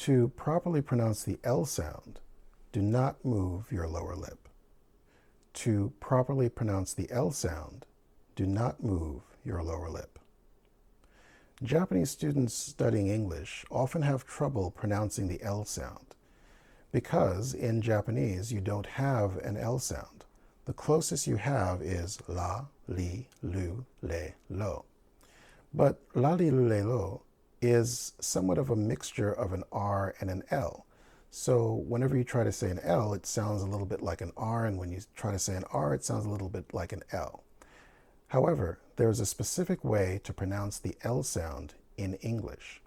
To properly pronounce the L sound, do not move your lower lip. To properly pronounce the L sound, do not move your lower lip. Japanese students studying English often have trouble pronouncing the L sound because in Japanese you don't have an L sound. The closest you have is la, li, lu, le, lo. But la, li, lu, le, lo is somewhat of a mixture of an R and an L. So whenever you try to say an L, it sounds a little bit like an R, and when you try to say an R, it sounds a little bit like an L. However, there is a specific way to pronounce the L sound in English.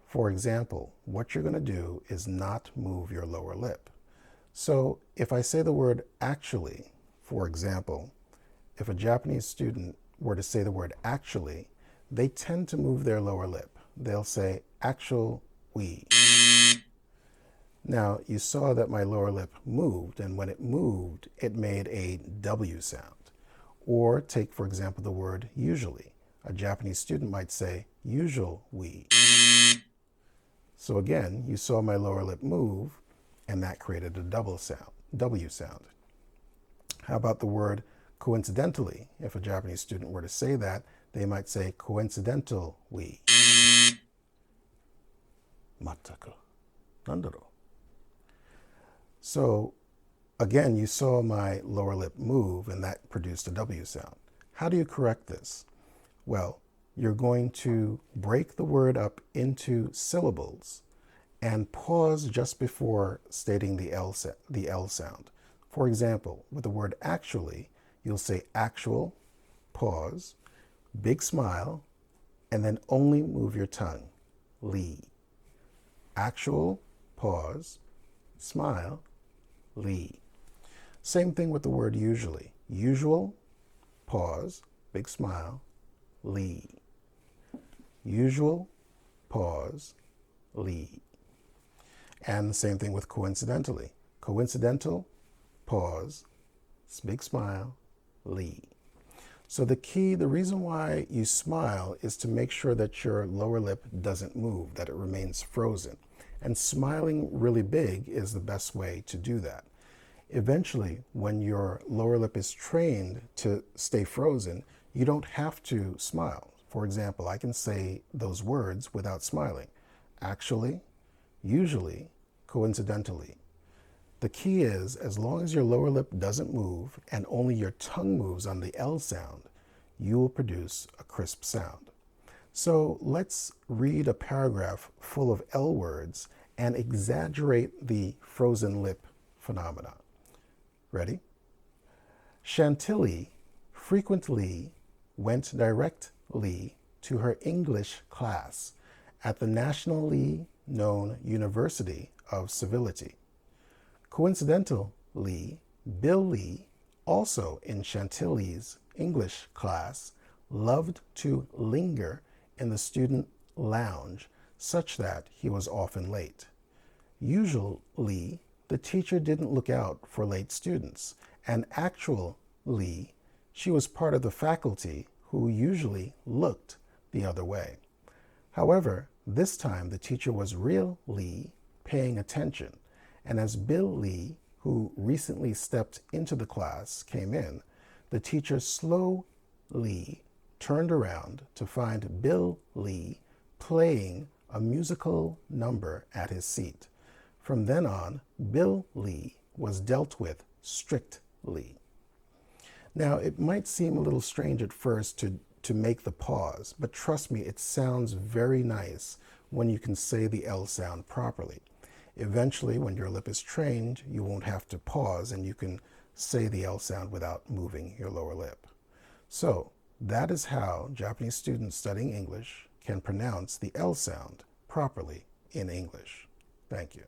For example, what you're going to do is not move your lower lip. So if I say the word actually, for example, if a Japanese student were to say the word actually, they tend to move their lower lip. They'll say actual we. Now, you saw that my lower lip moved, and when it moved, it made a W sound. Or take, for example, the word usually. A Japanese student might say usual we. So again, you saw my lower lip move, and that created a double sound, W sound. How about the word coincidentally? If a Japanese student were to say that, they might say coincidental-lee. Mataku. Nandaro. So again, you saw my lower lip move, and that produced a W sound. How do you correct this? Well, you're going to break the word up into syllables and pause just before stating the L sound. For example, with the word actually, you'll say actual, pause, big smile, and then only move your tongue, lee. Actual, pause, smile, lee. Same thing with the word usually. Usual, pause, big smile, lee. Usual, pause, lee. And the same thing with coincidentally. Coincidental, pause, big smile, lee. So the reason why you smile is to make sure that your lower lip doesn't move, that it remains frozen. And smiling really big is the best way to do that. Eventually, when your lower lip is trained to stay frozen, you don't have to smile. For example, I can say those words without smiling. Actually, usually, coincidentally. The key is, as long as your lower lip doesn't move and only your tongue moves on the L sound, you will produce a crisp sound. So let's read a paragraph full of L words and exaggerate the frozen lip phenomena. Ready? Chantilly frequently went directly to her English class at the nationally known University of Civility. Coincidentally, Bill Lee, also in Chantilly's English class, loved to linger in the student lounge such that he was often late. Usually, the teacher didn't look out for late students, and actually, she was part of the faculty who usually looked the other way. However, this time the teacher was really paying attention, and as Bill Lee, who recently stepped into the class, came in, the teacher slowly turned around to find Bill Lee playing a musical number at his seat. From then on, Bill Lee was dealt with strictly. Now, it might seem a little strange at first to make the pause, but trust me, it sounds very nice when you can say the L sound properly. Eventually, when your lip is trained, you won't have to pause and you can say the L sound without moving your lower lip. So, that is how Japanese students studying English can pronounce the L sound properly in English. Thank you.